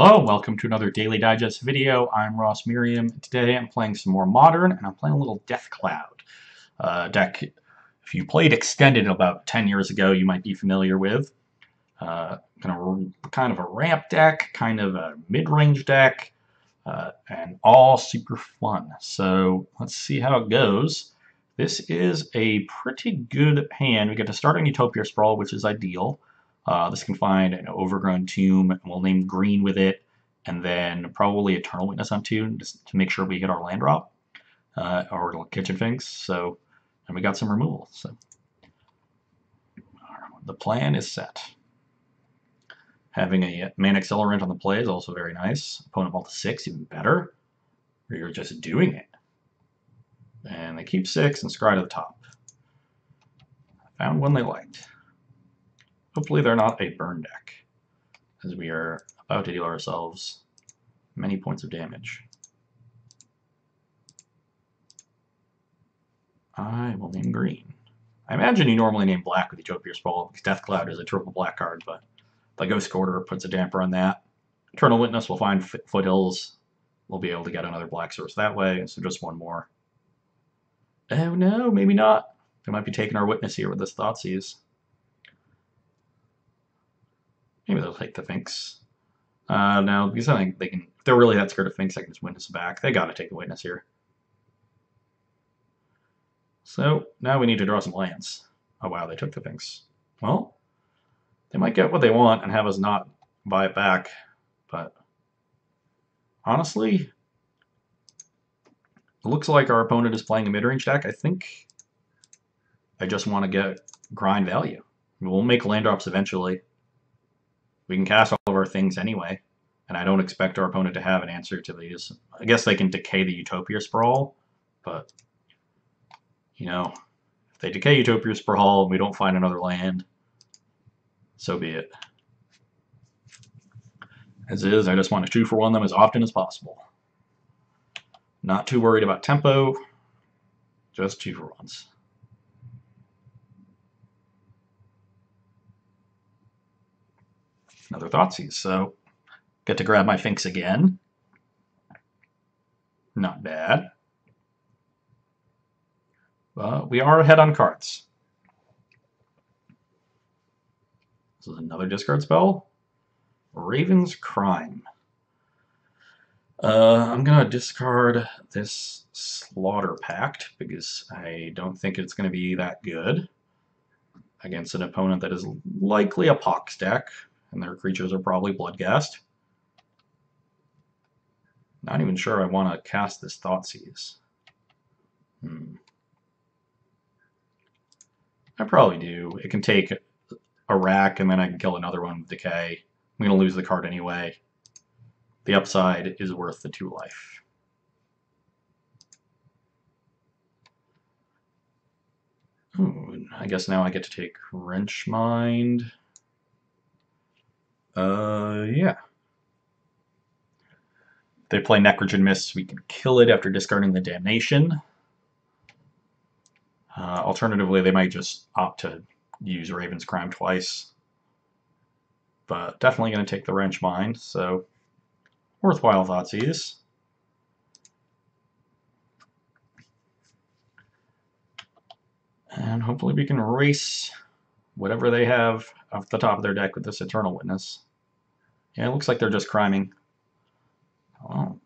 Hello, welcome to another Daily Digest video. I'm Ross Merriam. Today I'm playing some more Modern, and I'm playing a little Death Cloud deck. If you played Extended about 10 years ago, you might be familiar with. Kind of a ramp deck, kind of a mid-range deck, and all super fun. So let's see how it goes. This is a pretty good hand. We get to start on Utopia Sprawl, which is ideal. This can find an overgrown tomb, and we'll name green with it, and then probably Eternal Witness on 2, just to make sure we hit our land drop, or Kitchen Finks. So, and we got some removal. So, the plan is set. Having a Man Accelerant on the play is also very nice. Opponent multi 6, even better. Or you're just doing it. And they keep 6 and scry to the top. Found one they liked. Hopefully they're not a burn deck, as we are about to deal ourselves many points of damage. I will name green. I imagine you normally name black with Utopia Sprawl, because Death Cloud is a triple black card, but the Ghost Quarter puts a damper on that. Eternal Witness will find foothills. We'll be able to get another black source that way, so just one more. Oh no, maybe not. They might be taking our witness here with this Thoughtseize. Maybe they'll take the Finks. No, because I think they can. If they're really that scared of Finks, they can just witness back. They got to take the witness here. So now we need to draw some lands. Oh wow, they took the Finks. Well, they might get what they want and have us not buy it back. But honestly, it looks like our opponent is playing a mid-range deck. I think I just want to get grind value. We'll make land drops eventually. We can cast all of our things anyway, and I don't expect our opponent to have an answer to these. I guess they can decay the Utopia Sprawl, but, you know, if they decay Utopia Sprawl and we don't find another land, so be it. As is, I just want to 2-for-1 them as often as possible. Not too worried about tempo, just 2-for-1s. Another Thoughtseize, so get to grab my Finks again. Not bad. We are ahead on cards. This is another discard spell. Raven's Crime. I'm going to discard this Slaughter Pact because I don't think it's going to be that good against an opponent that is likely a Pox deck. And their creatures are probably Bloodghast. Not even sure I want to cast this Thoughtseize. I probably do. It can take a rack, and then I can kill another one with Decay. I'm going to lose the card anyway. The upside is worth the 2 life. Ooh, I guess now I get to take Wrenchmind. Yeah. If they play Necrogen Mist, we can kill it after discarding the Damnation. Alternatively, they might just opt to use Raven's Crime twice. But definitely going to take the Wrenchmind, so worthwhile Thoughtseize. And hopefully we can erase whatever they have off the top of their deck with this Eternal Witness. Yeah, it looks like they're just criming. Well,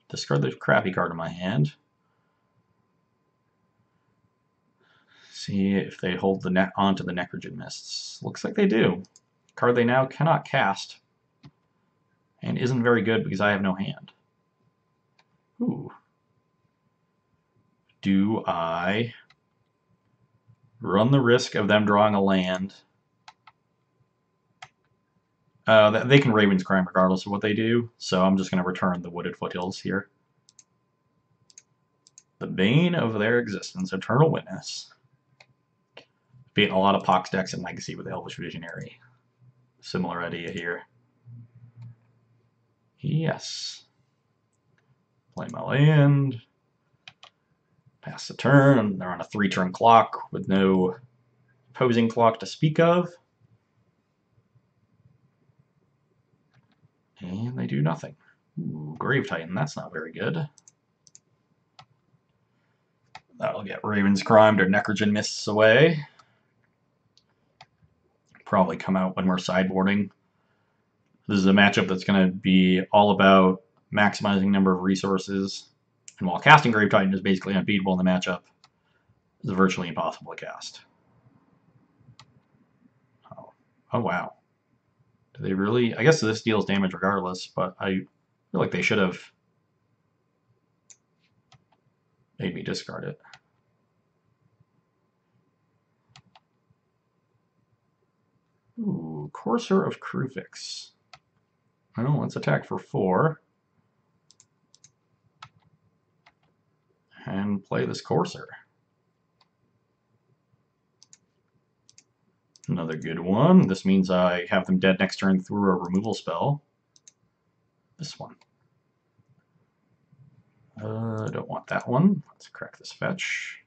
discard the crappy card in my hand. See if they hold the net onto the Necrogen Mists. Looks like they do. Card they now cannot cast. And isn't very good because I have no hand. Ooh. Do I run the risk of them drawing a land? They can Raven's Crime regardless of what they do, so I'm just going to return the Wooded Foothills here. The bane of their existence, Eternal Witness. Beating a lot of Pox decks in Legacy with Elvish Visionary. Similar idea here. Yes. Play my land. Pass the turn. They're on a 3-turn clock with no opposing clock to speak of. And they do nothing. Ooh, Grave Titan, that's not very good. That'll get Raven's Crimed or Necrogen Mists away. Probably come out when we're sideboarding. This is a matchup that's going to be all about maximizing number of resources. And while casting Grave Titan is basically unbeatable in the matchup, it's virtually impossible to cast. Oh wow. Do they really? I guess this deals damage regardless, but I feel like they should have made me discard it. Ooh, Courser of Krufix. Well, let's attack for 4. And play this Courser. Another good one. This means I have them dead next turn through a removal spell. This one. I don't want that one. Let's crack this fetch.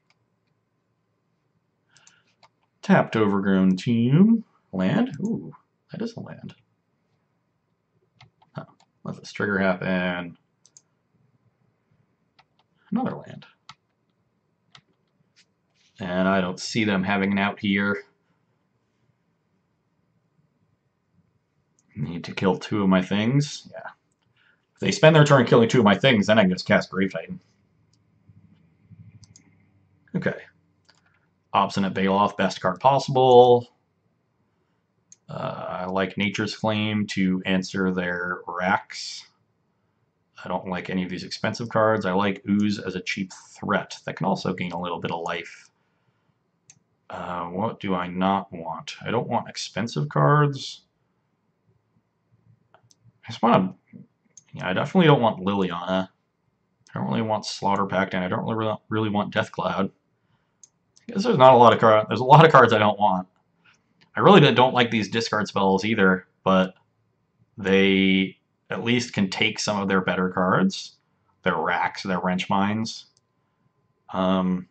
Tapped Overgrown Tomb. Land? Ooh, that is a land. Oh, let this trigger happen. Another land. And I don't see them having an out here. Need to kill 2 of my things. Yeah. If they spend their turn killing 2 of my things, then I can just cast Grave Titan. Okay. Obstinate Baloth, best card possible. I like Nature's Claim to answer their racks. I don't like any of these expensive cards. I like Ooze as a cheap threat that can also gain a little bit of life. What do I not want? I don't want expensive cards. I just want to... Yeah, I definitely don't want Liliana. I don't really want Slaughter Pact, and I don't really want Death Cloud. I guess there's not a lot of cards. There's a lot of cards I don't want. I really don't like these discard spells either, but they at least can take some of their better cards, their racks, their wrench mines. And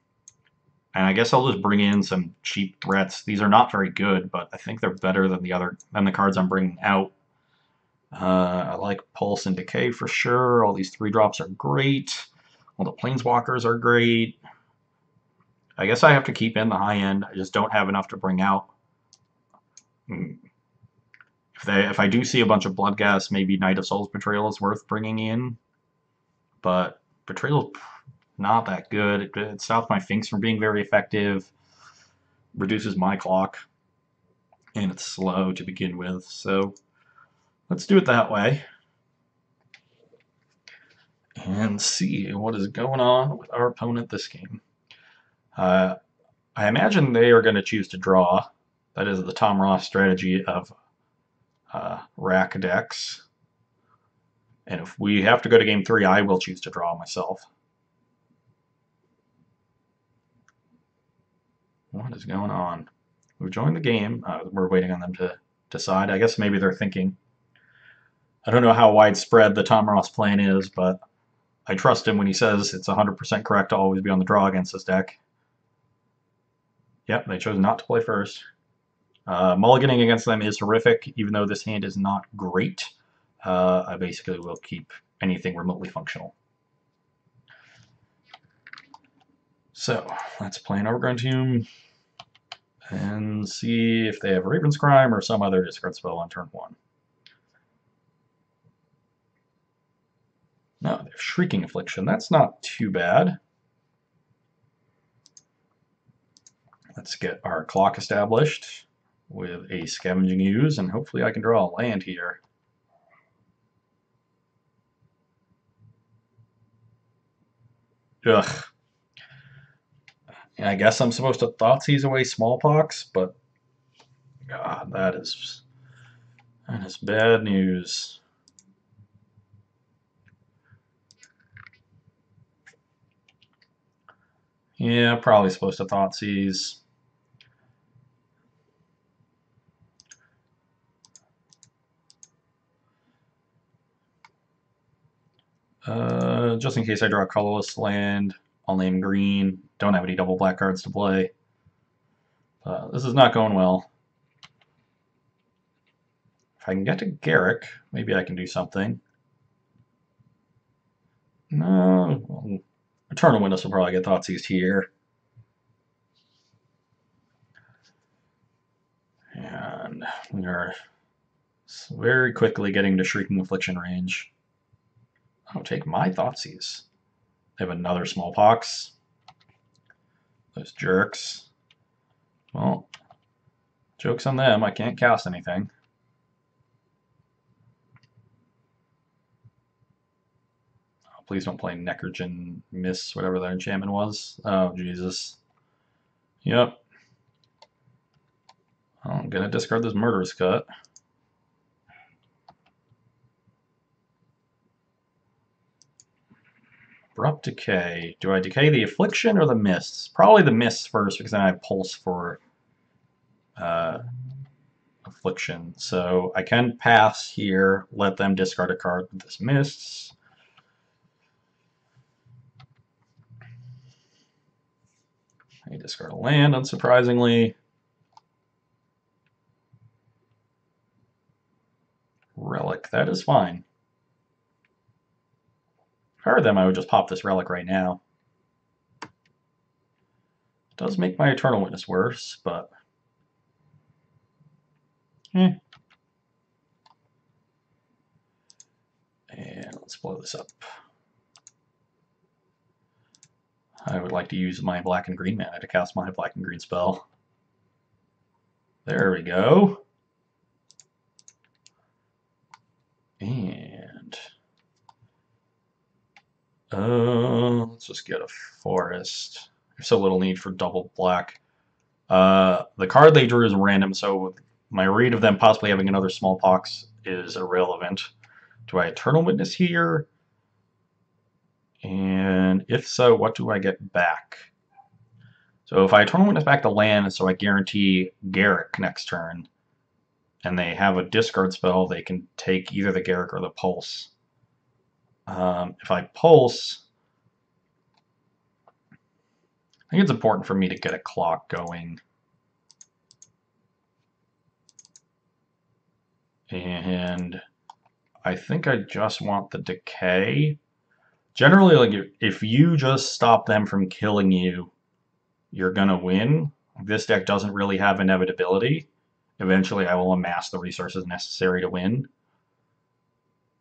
I guess I'll just bring in some cheap threats. These are not very good, but I think they're better than the cards I'm bringing out. I like Pulse and Decay for sure. All these 3-drops are great. All the Planeswalkers are great. I guess I have to keep in the high end. I just don't have enough to bring out. If I do see a bunch of Bloodghast, maybe Knight of Souls Betrayal is worth bringing in. But Betrayal's not that good. It stops my Finks from being very effective. Reduces my clock. And it's slow to begin with. So let's do it that way. And see what is going on with our opponent this game. I imagine they are going to choose to draw. That is the Tom Ross strategy of rack decks. And if we have to go to game 3, I will choose to draw myself. What is going on? We've joined the game. We're waiting on them to decide. I guess maybe they're thinking. I don't know how widespread the Tom Ross plan is, but I trust him when he says it's 100% correct to always be on the draw against this deck. Yep, they chose not to play first. Mulliganing against them is horrific, even though this hand is not great. I basically will keep anything remotely functional. So, let's play an Overgrown Tomb and see if they have Raven's Crime or some other discard spell on turn 1. No, they have Shrieking Affliction. That's not too bad. Let's get our clock established with a Scavenging Ooze, and hopefully I can draw a land here. Ugh. I guess I'm supposed to Thoughtseize away Smallpox, but God, that is bad news. Yeah, probably supposed to Thoughtseize. Just in case I draw a colorless land, I'll name green. Don't have any double black cards to play. This is not going well. If I can get to Garrick, maybe I can do something. No, well, Eternal Witness will probably get Thoughtseize here. And we are very quickly getting to Shrieking Affliction range. I'll take my Thoughtseize. They have another Smallpox. Those jerks. Well, joke's on them. I can't cast anything. Oh, please don't play Necrogen Miss, whatever that enchantment was. Oh, Jesus. Yep. I'm going to discard this Murderous Cut. Abrupt Decay. Do I decay the Affliction or the Mists? Probably the Mists first, because then I have Pulse for Affliction. So I can pass here, let them discard a card with this Mists. I discard a land, unsurprisingly. Relic, that is fine. If I were them, I would just pop this Relic right now. It does make my Eternal Witness worse, but... And let's blow this up. I would like to use my black and green mana to cast my black and green spell. There we go. And let's just get a forest. There's so little need for double black. The card they drew is random, so my read of them possibly having another Smallpox is irrelevant. Do I Eternal Witness here? And if so, what do I get back? So if I Eternal Witness back to land, so I guarantee Garrick next turn, and they have a discard spell, they can take either the Garrick or the Pulse. If I Pulse, I think it's important for me to get a clock going. And I think I just want the decay. Generally, like if you just stop them from killing you, you're gonna win. This deck doesn't really have inevitability. Eventually, I will amass the resources necessary to win.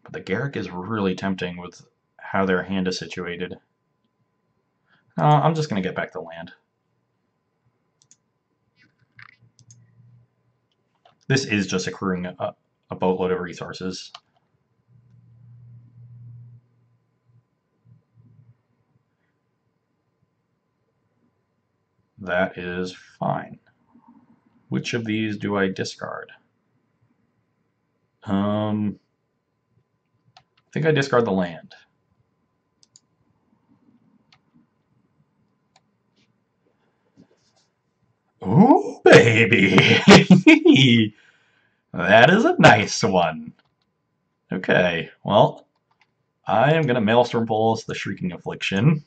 But the Garrick is really tempting with how their hand is situated. I'm just gonna get back to land. This is just accruing a boatload of resources. That is fine. Which of these do I discard? I think I discard the land. Ooh, baby! That is a nice one. Okay, well, I am going to Maelstrom Pulse the Shrieking Affliction.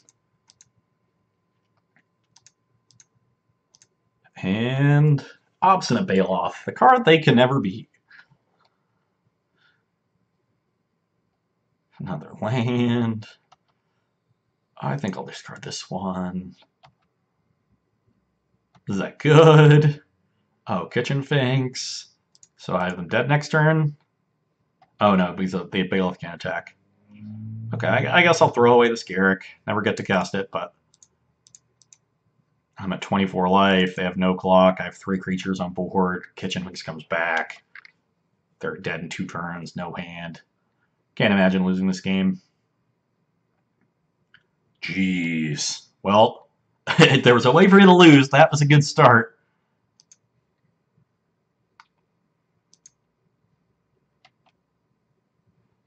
And Obstinate Bailoff, the card they can never beat. Another land. I think I'll discard this one. Is that good? Oh, Kitchen Finks. So I have them dead next turn. Oh no, because the Bailoff can't attack. Okay, I guess I'll throw away this Garrick. Never get to cast it, but I'm at 24 life. They have no clock. I have 3 creatures on board. Kitchen Finks comes back. They're dead in 2 turns. No hand. Can't imagine losing this game. Jeez. Well, if there was a way for you to lose, that was a good start.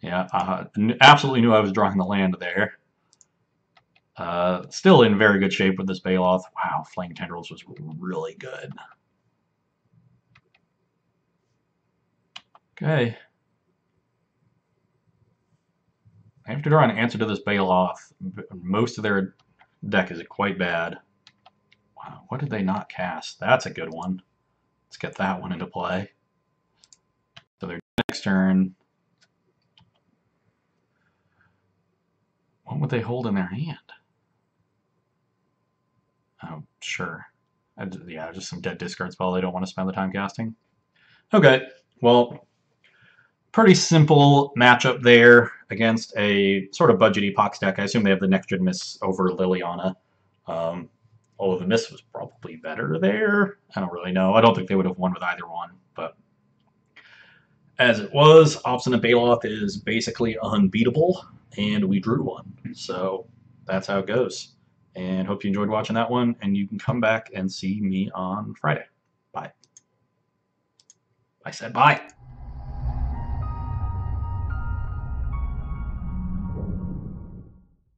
Yeah, absolutely knew I was drawing the land there. Still in very good shape with this Bailoff. Wow, Flaying Tendrils was really good. Okay. I have to draw an answer to this Bailoff. Most of their deck is quite bad. Wow, what did they not cast? That's a good one. Let's get that one into play. So they're next turn, what would they hold in their hand? Oh, sure. Yeah, just some dead discard spell they don't want to spend the time casting. Okay, well, pretty simple matchup there against a sort of budgety Pox deck. I assume they have the next gen miss over Liliana. Although the miss was probably better there. I don't really know. I don't think they would have won with either one, but as it was, Obstinate Baloth is basically unbeatable, and we drew one. So that's how it goes. And hope you enjoyed watching that one, and you can come back and see me on Friday. Bye. I said bye.